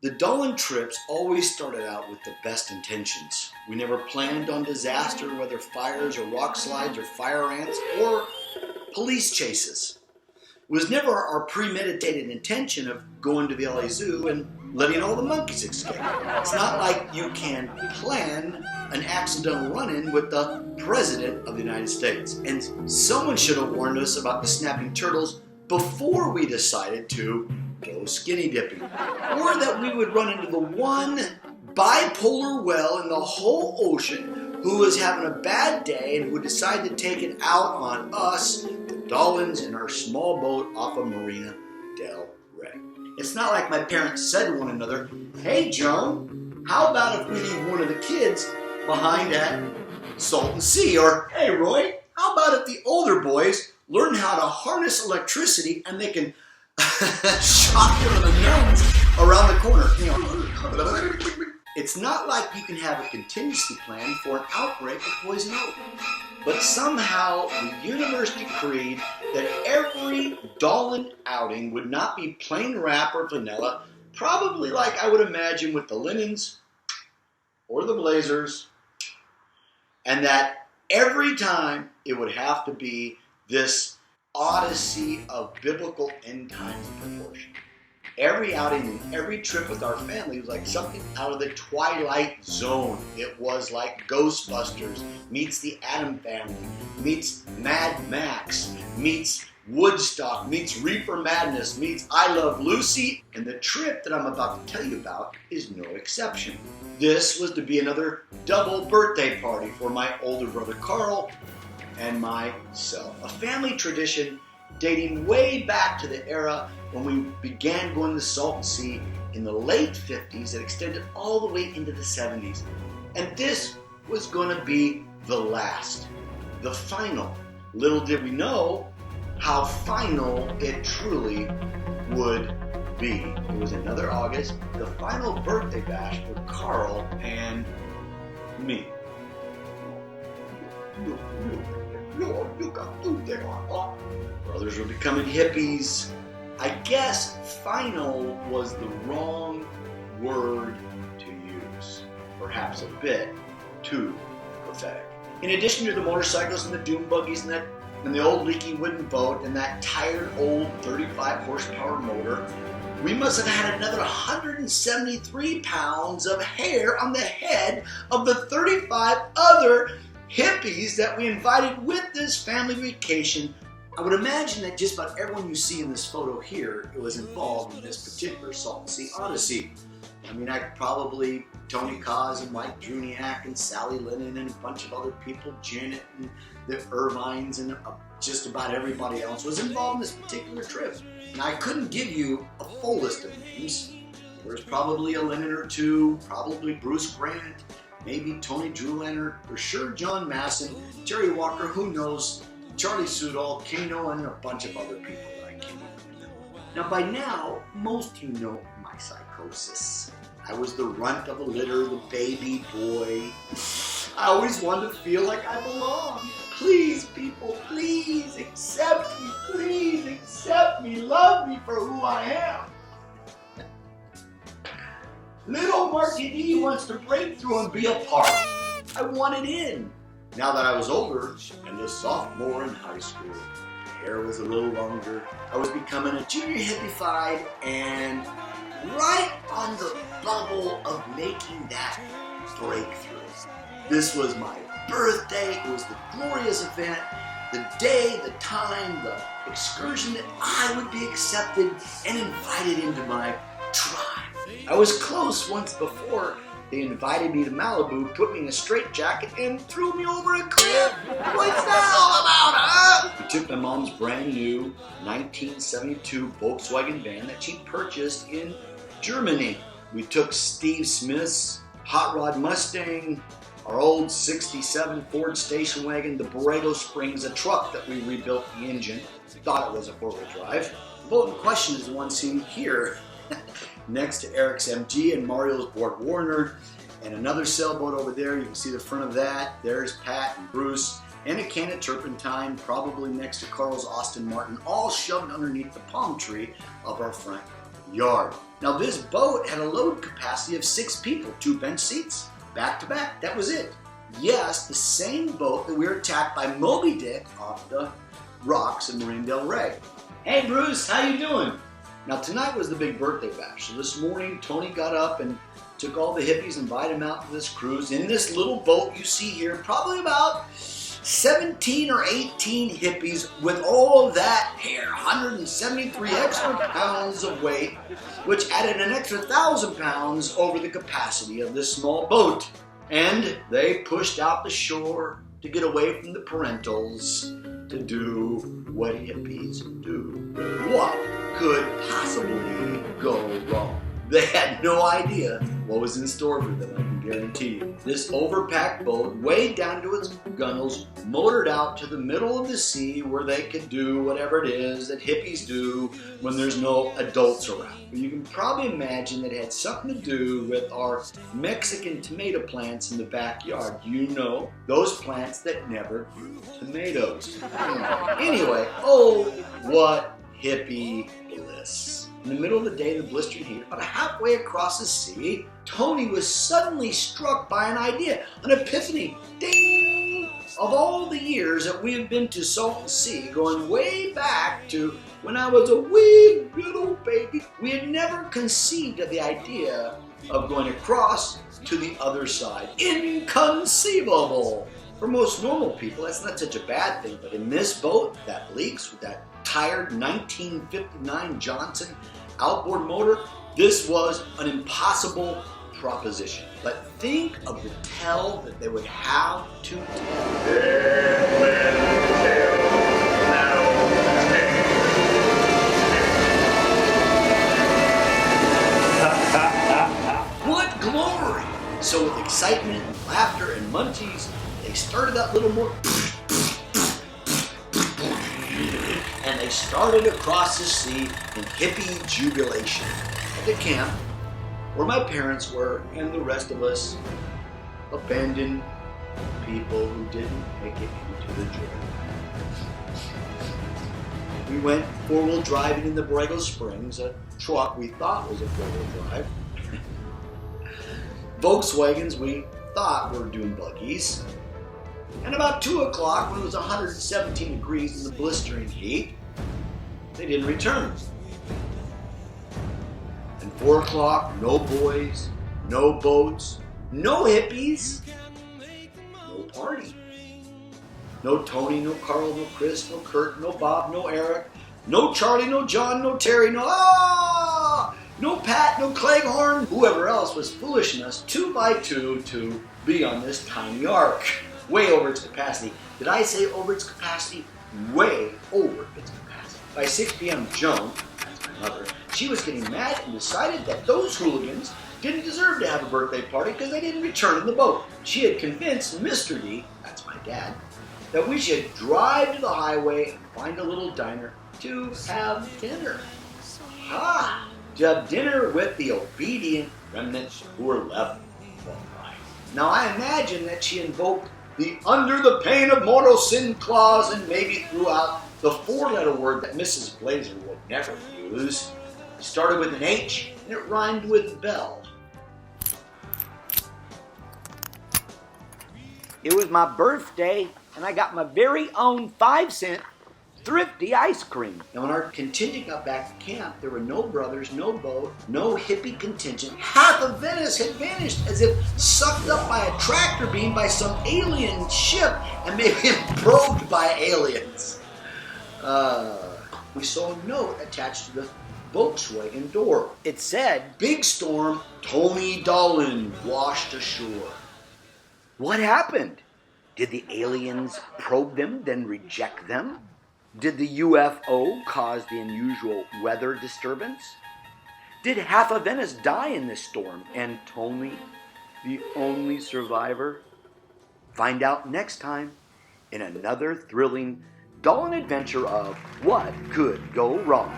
The Dahlin trips always started out with the best intentions. We never planned on disaster, whether fires or rock slides or fire ants or police chases. It was never our premeditated intention of going to the LA Zoo and letting all the monkeys escape. It's not like you can plan an accidental run-in with the President of the United States. And someone should have warned us about the snapping turtles before we decided to go skinny dipping. Or that we would run into the one bipolar whale in the whole ocean who was having a bad day and who would decide to take it out on us, the Dahlins, in our small boat off of Marina del Rey. It's not like my parents said to one another, "Hey Joan, how about if we leave one of the kids behind at Salton Sea?" Or, "Hey Roy, how about if the older boys learn how to harness electricity and they can shock them in the nose around the corner?" It's not like you can have a contingency plan for an outbreak of poison oak. But somehow the universe decreed that every Dahlin outing would not be plain wrap or vanilla, probably like I would imagine with the linens or the blazers, and that every time it would have to be this odyssey of biblical end times proportion. Every outing and every trip with our family was like something out of the Twilight Zone. It was like Ghostbusters meets the Atom Family, meets Mad Max, meets Woodstock, meets Reefer Madness, meets I Love Lucy, and the trip that I'm about to tell you about is no exception. This was to be another double birthday party for my older brother Carl and myself. A family tradition dating way back to the era when we began going to the Salton Sea in the late 50s that extended all the way into the 70s. And this was going to be the last, the final. Little did we know how final it truly would be. It was another August, the final birthday bash for Carl and me. Brothers were becoming hippies. I guess final was the wrong word to use. Perhaps a bit too pathetic. In addition to the motorcycles and the dune buggies and the old leaky wooden boat and that tired old 35 horsepower motor, we must have had another 173 pounds of hair on the head of the 35 other hippies that we invited with this family vacation. I would imagine that just about everyone you see in this photo here was involved in this particular Salton Sea Odyssey. I mean, probably Tony Kaz and Mike Druniak and Sally Lennon and a bunch of other people, Janet and the Irvines and just about everybody else was involved in this particular trip. And I couldn't give you a full list of names. There's probably a Lennon or two, probably Bruce Grant, maybe Tony Drulander, for sure John Masson, Jerry Walker, who knows, Charlie Sudol, Kano, and a bunch of other people that I can't even remember. Now by now, most of you know my psychosis. I was the runt of the litter, the baby boy. I always wanted to feel like I belonged. Please, people, please accept me. Please accept me. Love me for who I am. Little Marky D wants to break through and be a part. I wanted in. Now that I was older and a sophomore in high school, hair was a little longer, I was becoming a junior hippified and right on the bubble of making that breakthrough. This was my birthday. It was the glorious event, the day, the time, the excursion that I would be accepted and invited into my tribe. I was close once before. They invited me to Malibu, put me in a straitjacket, and threw me over a cliff. What's that all about, huh? We took my mom's brand new 1972 Volkswagen van that she purchased in Germany. We took Steve Smith's hot rod Mustang, our old 67 Ford station wagon, the Borrego Springs, a truck that we rebuilt the engine. Thought it was a four-wheel drive. The boat in question is the one seen here. Next to Eric's MG and Mario's Borg Warner, and another sailboat over there. You can see the front of that. There's Pat and Bruce, and a can of turpentine, probably next to Carl's Aston Martin, all shoved underneath the palm tree of our front yard. Now this boat had a load capacity of 6 people, 2 bench seats, back to back. That was it. Yes, the same boat that we were attacked by Moby Dick off the rocks in Marine Del Rey. Hey Bruce, how you doing? Now tonight was the big birthday bash. So this morning Tony got up and took all the hippies and invited them out to this cruise in this little boat you see here, probably about 17 or 18 hippies with all of that hair, 173 extra pounds of weight, which added an extra 1,000 pounds over the capacity of this small boat. And they pushed out the shore to get away from the parentals to do what hippies do. What could possibly go wrong? They had no idea what was in store for them, I can guarantee you. This overpacked boat, weighed down to its gunnels, motored out to the middle of the sea where they could do whatever it is that hippies do when there's no adults around. But you can probably imagine that it had something to do with our Mexican tomato plants in the backyard. You know, those plants that never grew tomatoes. Anyway, oh, what hippie bliss. In the middle of the day in the blistering heat, about halfway across the sea, Tony was suddenly struck by an idea, an epiphany. Ding! Of all the years that we have been to Salton Sea, going way back to when I was a wee little baby, we had never conceived of the idea of going across to the other side. Inconceivable! For most normal people, that's not such a bad thing, but in this boat that leaks with that tired 1959 Johnson outboard motor, this was an impossible proposition. But think of the tell that they would have to tell. What glory! So with excitement and laughter and munchies, they started that little more and they started across the sea in hippie jubilation at the camp where my parents were and the rest of us abandoned people who didn't make it into the journey. We went 4-wheel driving in the Borrego Springs, a truck we thought was a 4-wheel drive. Volkswagens we thought were dune buggies. And about 2 o'clock, when it was 117 degrees in the blistering heat, they didn't return. And 4 o'clock, no boys, no boats, no hippies, no party. No Tony, no Carl, no Chris, no Kurt, no Bob, no Eric, no Charlie, no John, no Terry, no Pat, no Cleghorn, whoever else was foolish enough 2 by 2 to be on this tiny ark. Way over its capacity. Did I say over its capacity? Way over its capacity. By 6 p.m., Joan, that's my mother, she was getting mad and decided that those hooligans didn't deserve to have a birthday party because they didn't return in the boat. She had convinced Mr. D, that's my dad, that we should drive to the highway and find a little diner to have dinner. Ha! To have dinner with the obedient remnants who were left behind. Now I imagine that she invoked the under the pain of mortal sin clause and maybe threw out the 4-letter word that Mrs. Blazer would never use. It started with an H and it rhymed with bell. It was my birthday and I got my very own 5-cent thrifty ice cream. Now when our contingent got back to camp, there were no brothers, no boat, no hippie contingent. Half of Venice had vanished as if sucked up by a tractor beam by some alien ship and maybe probed by aliens. We saw a note attached to the Volkswagen door. It said, "Big storm, Tony Dahlin washed ashore." What happened? Did the aliens probe them, then reject them? Did the UFO cause the unusual weather disturbance? Did half of Venice die in this storm and Tony, the only survivor? Find out next time in another thrilling Dahlin adventure of What Could Go Wrong.